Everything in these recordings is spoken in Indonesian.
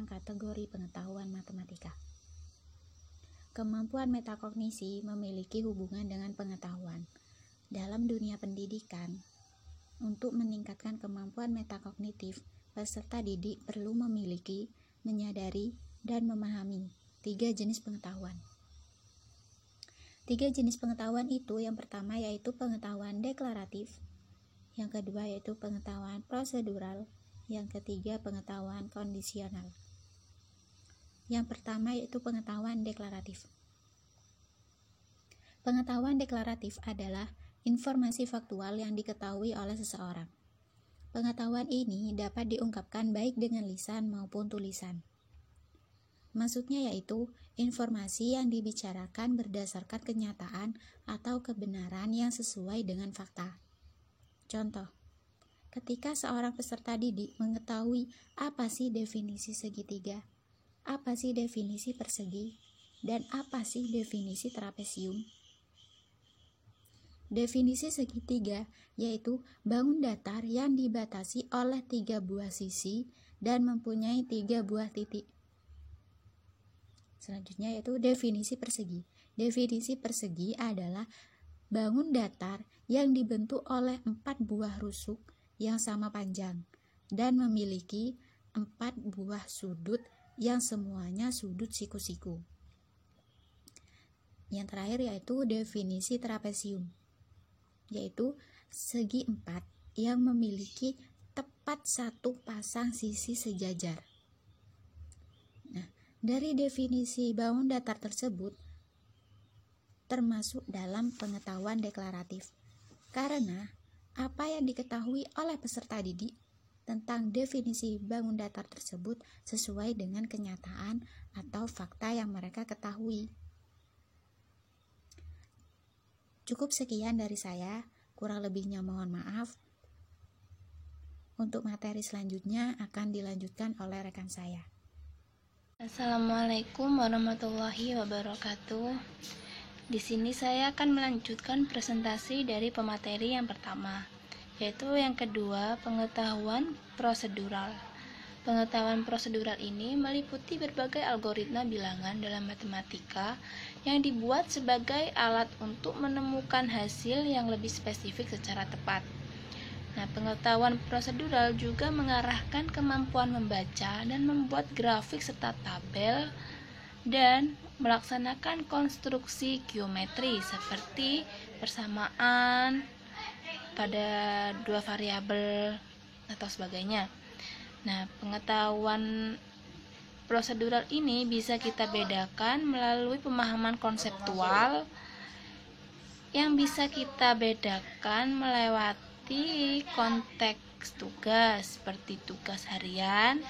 kategori pengetahuan matematika. Kemampuan metakognisi memiliki hubungan dengan pengetahuan. Dalam dunia pendidikan, untuk meningkatkan kemampuan metakognitif, peserta didik perlu memiliki, menyadari, dan memahami 3 jenis pengetahuan. 3 jenis pengetahuan itu, yang pertama yaitu pengetahuan deklaratif, yang kedua yaitu pengetahuan prosedural, yang ketiga pengetahuan kondisional. Yang pertama yaitu pengetahuan deklaratif. Pengetahuan deklaratif adalah informasi faktual yang diketahui oleh seseorang. Pengetahuan ini dapat diungkapkan baik dengan lisan maupun tulisan. Maksudnya yaitu informasi yang dibicarakan berdasarkan kenyataan atau kebenaran yang sesuai dengan fakta. Contoh, ketika seorang peserta didik mengetahui apa sih definisi segitiga, apa sih definisi persegi, dan apa sih definisi trapesium. Definisi segitiga yaitu bangun datar yang dibatasi oleh 3 buah sisi dan mempunyai 3 buah titik. Selanjutnya yaitu definisi persegi. Definisi persegi adalah bangun datar yang dibentuk oleh 4 buah rusuk yang sama panjang dan memiliki 4 buah sudut yang semuanya sudut siku-siku. Yang terakhir yaitu definisi trapesium, yaitu segi 4 yang memiliki tepat 1 pasang sisi sejajar. Nah, dari definisi bangun datar tersebut termasuk dalam pengetahuan deklaratif, karena apa yang diketahui oleh peserta didik tentang definisi bangun datar tersebut sesuai dengan kenyataan atau fakta yang mereka ketahui. Cukup sekian dari saya, kurang lebihnya mohon maaf. Untuk materi selanjutnya akan dilanjutkan oleh rekan saya. Assalamualaikum warahmatullahi wabarakatuh. Di sini saya akan melanjutkan presentasi dari pemateri yang pertama, yaitu yang kedua, pengetahuan prosedural. Pengetahuan prosedural ini meliputi berbagai algoritma bilangan dalam matematika yang dibuat sebagai alat untuk menemukan hasil yang lebih spesifik secara tepat. Nah, pengetahuan prosedural juga mengarahkan kemampuan membaca dan membuat grafik serta tabel dan melaksanakan konstruksi geometri seperti persamaan pada 2 variabel atau sebagainya. Nah, pengetahuan prosedural ini bisa kita bedakan melalui pemahaman konseptual yang bisa kita bedakan melewati konteks tugas seperti tugas harian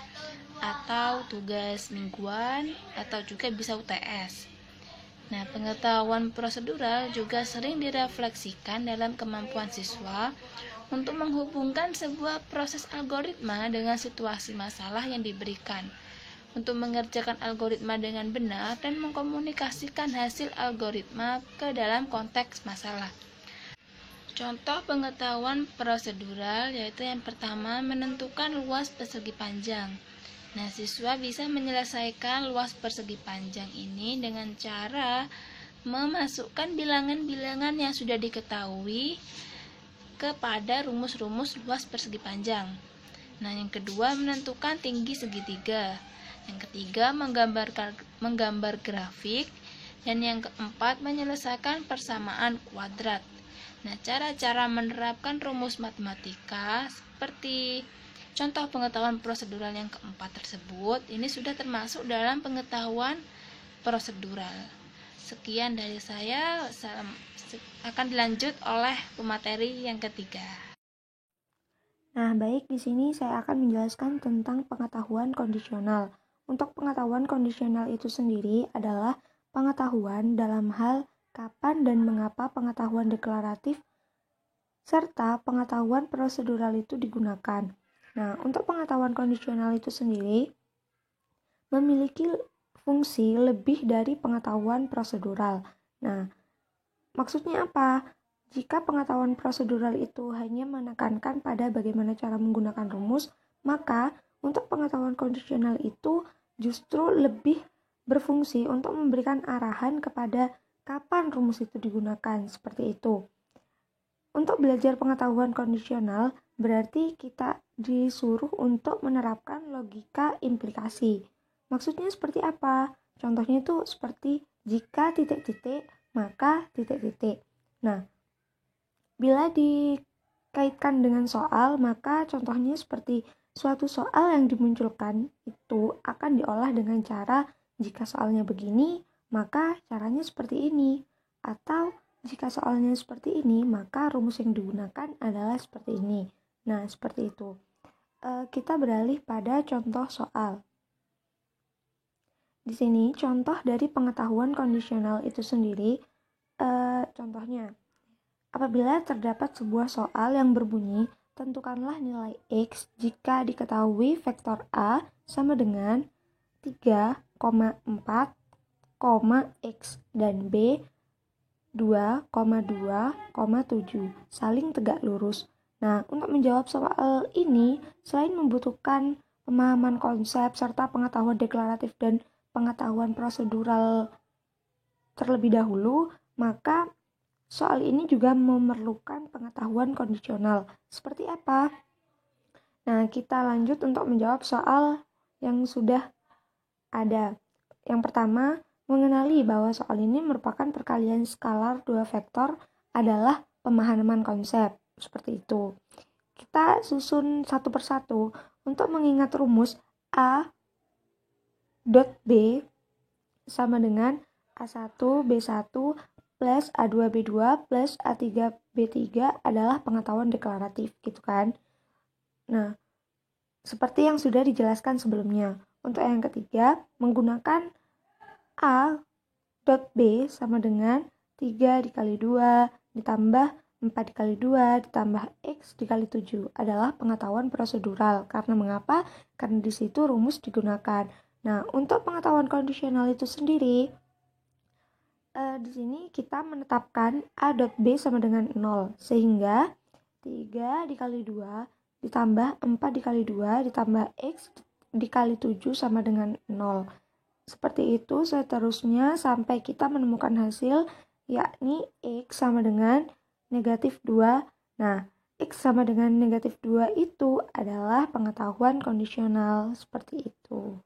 atau tugas mingguan atau juga bisa UTS. Nah, pengetahuan prosedural juga sering direfleksikan dalam kemampuan siswa untuk menghubungkan sebuah proses algoritma dengan situasi masalah yang diberikan, untuk mengerjakan algoritma dengan benar dan mengkomunikasikan hasil algoritma ke dalam konteks masalah. Contoh pengetahuan prosedural yaitu yang pertama, menentukan luas persegi panjang. Nah, siswa bisa menyelesaikan luas persegi panjang ini dengan cara memasukkan bilangan-bilangan yang sudah diketahui kepada rumus-rumus luas persegi panjang. Nah, yang kedua, menentukan tinggi segitiga. Yang ketiga, menggambar grafik. Dan yang keempat, menyelesaikan persamaan kuadrat. Nah, cara-cara menerapkan rumus matematika seperti contoh pengetahuan prosedural yang keempat tersebut, ini sudah termasuk dalam pengetahuan prosedural. Sekian dari saya, akan dilanjut oleh pemateri yang ketiga. Nah, baik, di sini saya akan menjelaskan tentang pengetahuan kondisional. Untuk pengetahuan kondisional itu sendiri adalah pengetahuan dalam hal kapan dan mengapa pengetahuan deklaratif serta pengetahuan prosedural itu digunakan. Nah, untuk pengetahuan kondisional itu sendiri memiliki fungsi lebih dari pengetahuan prosedural. Nah, maksudnya apa? Jika pengetahuan prosedural itu hanya menekankan pada bagaimana cara menggunakan rumus, maka untuk pengetahuan kondisional itu justru lebih berfungsi untuk memberikan arahan kepada kapan rumus itu digunakan, seperti itu. Untuk belajar pengetahuan kondisional, berarti kita disuruh untuk menerapkan logika implikasi. Maksudnya seperti apa? Contohnya itu seperti jika titik-titik, maka titik-titik. Nah, bila dikaitkan dengan soal, maka contohnya seperti suatu soal yang dimunculkan itu akan diolah dengan cara jika soalnya begini, maka caranya seperti ini. Atau jika soalnya seperti ini, maka rumus yang digunakan adalah seperti ini. Nah, seperti itu. Kita beralih pada contoh soal. Di sini contoh dari pengetahuan kondisional itu sendiri. Contohnya, apabila terdapat sebuah soal yang berbunyi, tentukanlah nilai X jika diketahui vektor A sama dengan 3,4, X dan B 2,2,7 saling tegak lurus. Nah, untuk menjawab soal ini, selain membutuhkan pemahaman konsep serta pengetahuan deklaratif dan pengetahuan prosedural terlebih dahulu, maka soal ini juga memerlukan pengetahuan kondisional. Seperti apa? Nah, kita lanjut untuk menjawab soal yang sudah ada. Yang pertama, mengenali bahwa soal ini merupakan perkalian skalar dua vektor adalah pemahaman konsep. Seperti itu. Kita susun satu persatu. Untuk mengingat rumus A dot B sama dengan A1 B1 plus A2 B2 plus A3 B3 adalah pengetahuan deklaratif, gitu kan. Nah, seperti yang sudah dijelaskan sebelumnya. Untuk yang ketiga, menggunakan A dot B sama dengan 3 dikali 2 ditambah 4 dikali 2 ditambah X dikali 7 adalah pengetahuan prosedural. Karena mengapa? Karena di situ rumus digunakan. Nah, untuk pengetahuan kondisional itu sendiri, di sini kita menetapkan A dot B sama dengan 0. Sehingga 3 dikali 2 ditambah 4 dikali 2 ditambah X dikali 7 sama dengan 0. Seperti itu seterusnya sampai kita menemukan hasil, yakni X sama dengan negatif 2. Nah, X sama dengan negatif 2 itu adalah pengetahuan kondisional. Seperti itu.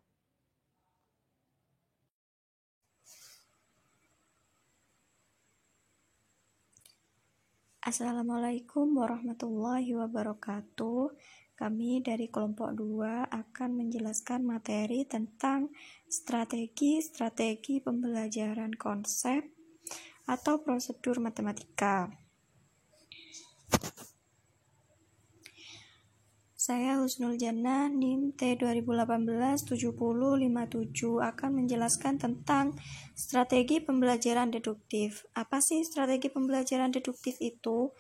Assalamualaikum warahmatullahi wabarakatuh. Kami dari kelompok 2 akan menjelaskan materi tentang strategi pembelajaran konsep atau prosedur matematika. Saya Husnul Jannah, NIM T 2018-7057 akan menjelaskan tentang strategi pembelajaran deduktif. Apa sih strategi pembelajaran deduktif itu?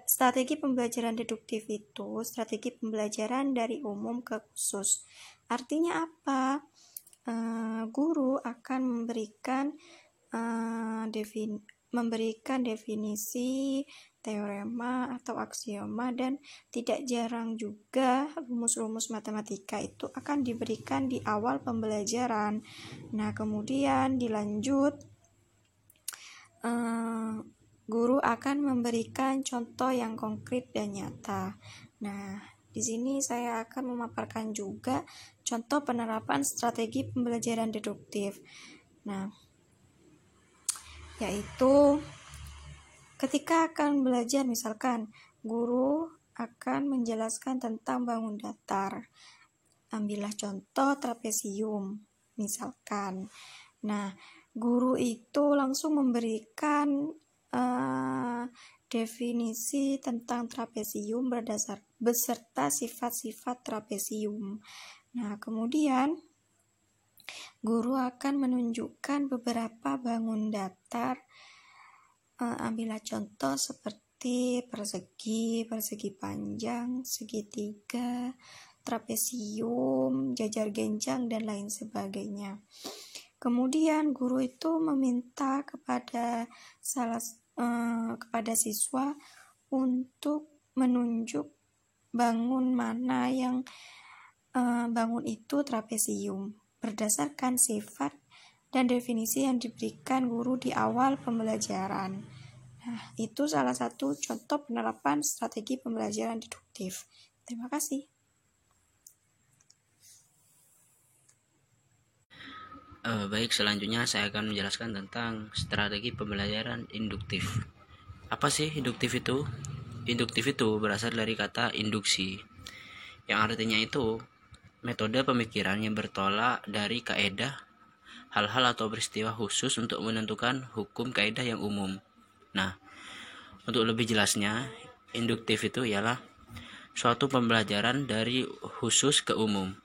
Strategi pembelajaran deduktif itu strategi pembelajaran dari umum ke khusus. Artinya apa? Guru akan memberikan definisi, teorema atau aksioma, dan tidak jarang juga rumus-rumus matematika itu akan diberikan di awal pembelajaran. Nah, kemudian dilanjut guru akan memberikan contoh yang konkret dan nyata. Nah, di sini saya akan memaparkan juga contoh penerapan strategi pembelajaran deduktif. Nah, yaitu ketika akan belajar, misalkan guru akan menjelaskan tentang bangun datar. Ambillah contoh trapesium, misalkan. Nah, guru itu langsung memberikan definisi tentang trapesium beserta sifat-sifat trapesium. Nah, kemudian guru akan menunjukkan beberapa bangun datar. Ambillah contoh seperti persegi panjang, segitiga, trapesium, jajar genjang, dan lain sebagainya. Kemudian guru itu meminta kepada bangun itu trapesium berdasarkan sifat dan definisi yang diberikan guru di awal pembelajaran. Nah, itu salah satu contoh penerapan strategi pembelajaran deduktif. Terima kasih. Baik, selanjutnya saya akan menjelaskan tentang strategi pembelajaran induktif. Apa sih induktif itu? Induktif itu berasal dari kata induksi, yang artinya itu metode pemikiran yang bertolak dari kaedah, hal-hal atau peristiwa khusus untuk menentukan hukum kaedah yang umum. Nah, untuk lebih jelasnya, induktif itu ialah suatu pembelajaran dari khusus ke umum.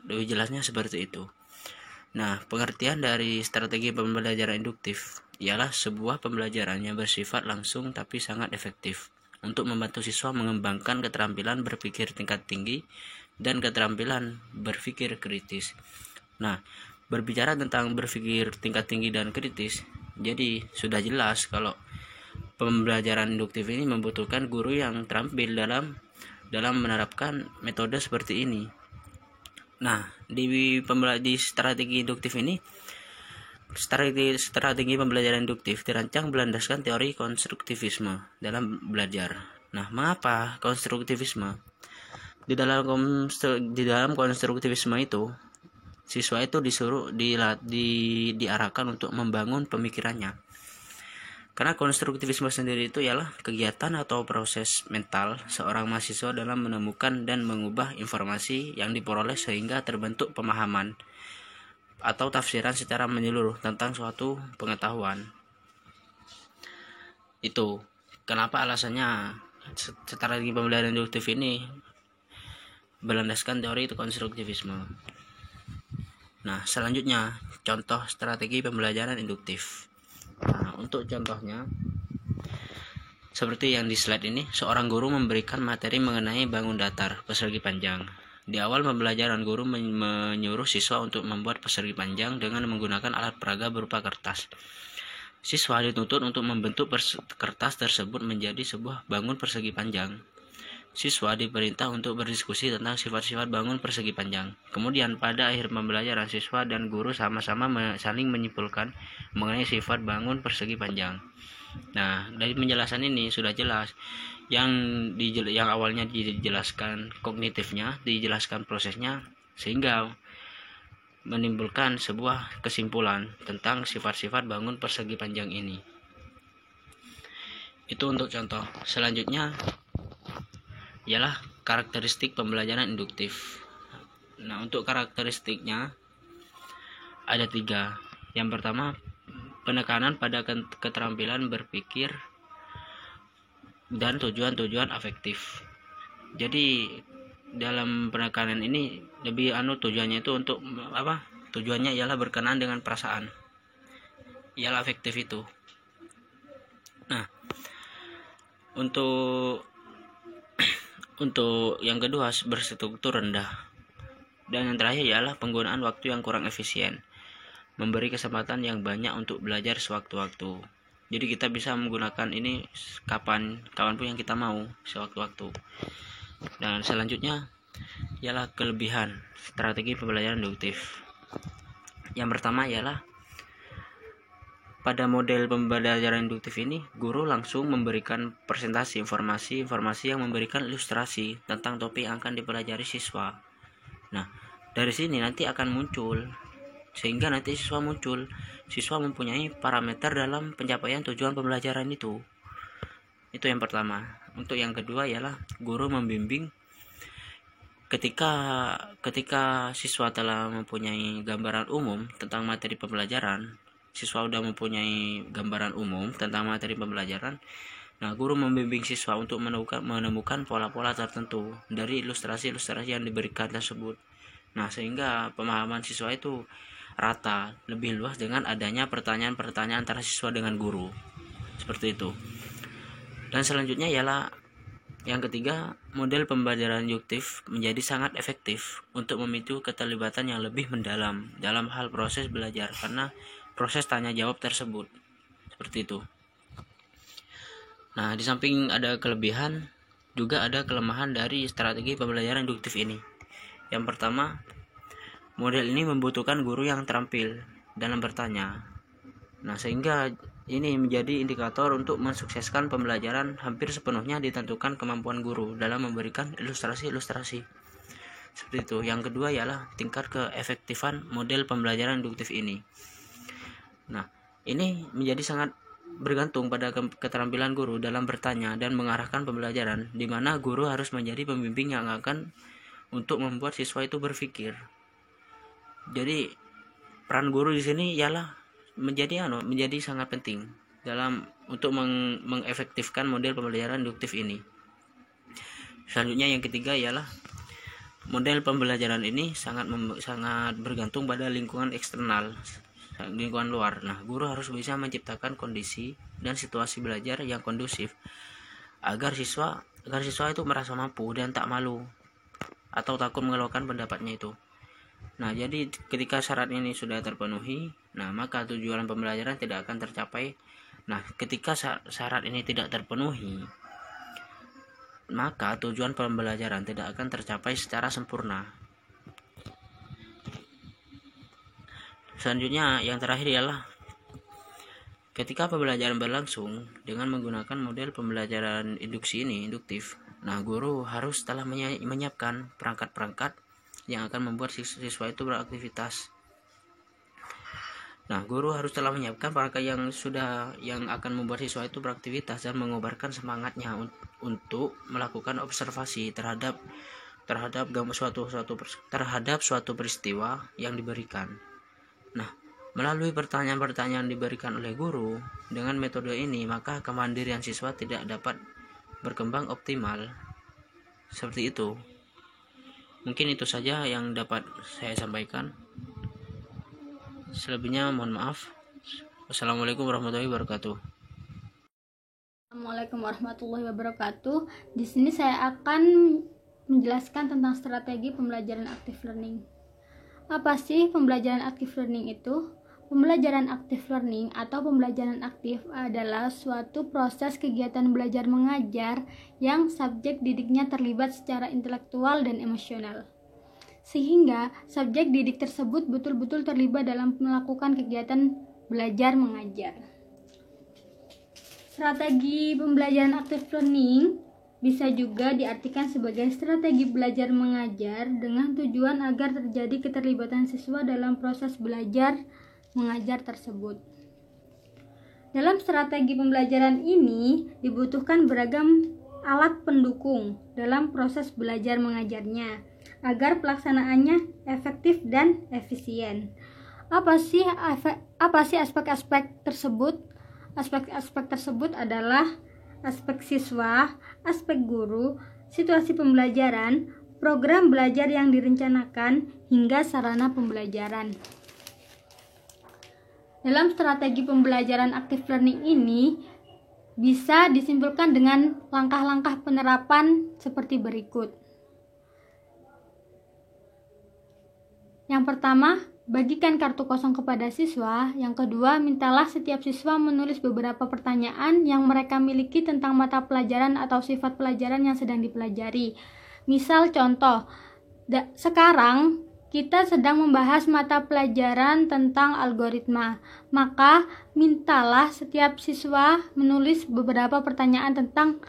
Lebih jelasnya seperti itu. Nah, pengertian dari strategi pembelajaran induktif ialah sebuah pembelajaran yang bersifat langsung tapi sangat efektif untuk membantu siswa mengembangkan keterampilan berpikir tingkat tinggi dan keterampilan berpikir kritis. Nah, berbicara tentang berpikir tingkat tinggi dan kritis, jadi sudah jelas kalau pembelajaran induktif ini membutuhkan guru yang terampil dalam menerapkan metode seperti ini. Nah, di strategi induktif ini, strategi pembelajaran induktif dirancang berlandaskan teori konstruktivisme dalam belajar. Nah, mengapa konstruktivisme? Di dalam konstruktivisme itu, siswa itu disuruh diarahkan untuk membangun pemikirannya. Karena konstruktivisme sendiri itu ialah kegiatan atau proses mental seorang mahasiswa dalam menemukan dan mengubah informasi yang diperoleh sehingga terbentuk pemahaman atau tafsiran secara menyeluruh tentang suatu pengetahuan. Itu kenapa alasannya strategi pembelajaran induktif ini berlandaskan teori konstruktivisme. Nah, selanjutnya contoh strategi pembelajaran induktif. Nah, untuk contohnya seperti yang di slide ini, seorang guru memberikan materi mengenai bangun datar persegi panjang. Di awal pembelajaran, guru menyuruh siswa untuk membuat persegi panjang dengan menggunakan alat peraga berupa kertas. Siswa dituntut untuk membentuk kertas tersebut menjadi sebuah bangun persegi panjang. Siswa diperintah untuk berdiskusi tentang sifat-sifat bangun persegi panjang. Kemudian pada akhir pembelajaran, siswa dan guru sama-sama saling menyimpulkan mengenai sifat bangun persegi panjang. Nah, dari penjelasan ini sudah jelas yang awalnya dijelaskan kognitifnya, dijelaskan prosesnya, sehingga menimbulkan sebuah kesimpulan tentang sifat-sifat bangun persegi panjang ini. Itu untuk contoh. Selanjutnya ialah karakteristik pembelajaran induktif. Nah, untuk karakteristiknya ada 3. Yang pertama, penekanan pada keterampilan berpikir dan tujuan-tujuan afektif. Jadi dalam penekanan ini lebih tujuannya itu untuk apa? Tujuannya ialah berkenaan dengan perasaan. Ialah afektif itu. Nah, untuk yang kedua, berstruktur rendah. Dan yang terakhir ialah penggunaan waktu yang kurang efisien, memberi kesempatan yang banyak untuk belajar sewaktu-waktu. Jadi kita bisa menggunakan ini kapanpun yang kita mau, sewaktu-waktu. Dan selanjutnya ialah kelebihan strategi pembelajaran induktif. Yang pertama ialah pada model pembelajaran induktif ini, guru langsung memberikan presentasi informasi yang memberikan ilustrasi tentang topik yang akan dipelajari siswa. Nah, dari sini nanti akan muncul, sehingga nanti siswa mempunyai parameter dalam pencapaian tujuan pembelajaran itu. Itu yang pertama. Untuk yang kedua ialah guru membimbing ketika siswa telah mempunyai gambaran umum tentang materi pembelajaran. Siswa sudah mempunyai gambaran umum tentang materi pembelajaran. Nah, guru membimbing siswa untuk menemukan pola-pola tertentu dari ilustrasi-ilustrasi yang diberikan tersebut. Nah, sehingga pemahaman siswa itu rata, lebih luas dengan adanya pertanyaan-pertanyaan antara siswa dengan guru. Seperti itu. Dan selanjutnya ialah yang ketiga, model pembelajaran induktif menjadi sangat efektif untuk memicu keterlibatan yang lebih mendalam dalam hal proses belajar karena proses tanya jawab tersebut. Seperti itu. Nah, di samping ada kelebihan, juga ada kelemahan dari strategi pembelajaran induktif ini. Yang pertama, model ini membutuhkan guru yang terampil dalam bertanya. Nah, sehingga ini menjadi indikator untuk mensukseskan pembelajaran hampir sepenuhnya ditentukan kemampuan guru dalam memberikan ilustrasi-ilustrasi. Seperti itu. Yang kedua ialah tingkat keefektifan model pembelajaran induktif ini. Nah, ini menjadi sangat bergantung pada keterampilan guru dalam bertanya dan mengarahkan pembelajaran, di mana guru harus menjadi pembimbing yang akan untuk membuat siswa itu berpikir. Jadi peran guru di sini ialah menjadi sangat penting dalam untuk mengefektifkan model pembelajaran induktif ini. Selanjutnya yang ketiga ialah model pembelajaran ini sangat bergantung pada lingkungan eksternal, lingkungan luar. Nah, guru harus bisa menciptakan kondisi dan situasi belajar yang kondusif agar siswa itu merasa mampu dan tak malu atau takut mengeluarkan pendapatnya itu. Nah, jadi ketika syarat ini sudah terpenuhi, nah maka tujuan pembelajaran tidak akan tercapai. Nah, ketika syarat ini tidak terpenuhi, maka tujuan pembelajaran tidak akan tercapai secara sempurna. Selanjutnya, yang terakhir ialah ketika pembelajaran berlangsung dengan menggunakan model pembelajaran induktif. Nah, guru harus telah menyiapkan perangkat-perangkat yang akan membuat siswa itu beraktivitas. Nah, guru harus telah menyiapkan perangkat yang akan membuat siswa itu beraktivitas dan mengobarkan semangatnya untuk melakukan observasi terhadap suatu peristiwa yang diberikan. Nah, melalui pertanyaan-pertanyaan diberikan oleh guru dengan metode ini, maka kemandirian siswa tidak dapat berkembang optimal. Seperti itu. Mungkin itu saja yang dapat saya sampaikan. Selebihnya mohon maaf. Wassalamualaikum warahmatullahi wabarakatuh. Assalamualaikum warahmatullahi wabarakatuh. Di sini saya akan menjelaskan tentang strategi pembelajaran active learning. Apa sih pembelajaran active learning itu? Pembelajaran active learning atau pembelajaran aktif adalah suatu proses kegiatan belajar mengajar yang subjek didiknya terlibat secara intelektual dan emosional, sehingga subjek didik tersebut betul-betul terlibat dalam melakukan kegiatan belajar mengajar. Strategi pembelajaran active learning bisa juga diartikan sebagai strategi belajar mengajar dengan tujuan agar terjadi keterlibatan siswa dalam proses belajar mengajar tersebut. Dalam strategi pembelajaran ini dibutuhkan beragam alat pendukung dalam proses belajar mengajarnya agar pelaksanaannya efektif dan efisien. Apa sih aspek-aspek tersebut? Aspek-aspek tersebut adalah aspek siswa, aspek guru, situasi pembelajaran, program belajar yang direncanakan, hingga sarana pembelajaran. Dalam strategi pembelajaran active learning ini bisa disimpulkan dengan langkah-langkah penerapan seperti berikut. Yang pertama, bagikan kartu kosong kepada siswa. Yang kedua, mintalah setiap siswa menulis beberapa pertanyaan yang mereka miliki tentang mata pelajaran atau sifat pelajaran yang sedang dipelajari. Misal contoh, sekarang kita sedang membahas mata pelajaran tentang algoritma, maka mintalah setiap siswa menulis beberapa pertanyaan tentang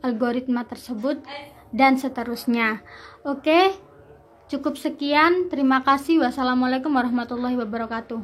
algoritma tersebut dan seterusnya. Oke, cukup sekian. Terima kasih. Wassalamualaikum warahmatullahi wabarakatuh.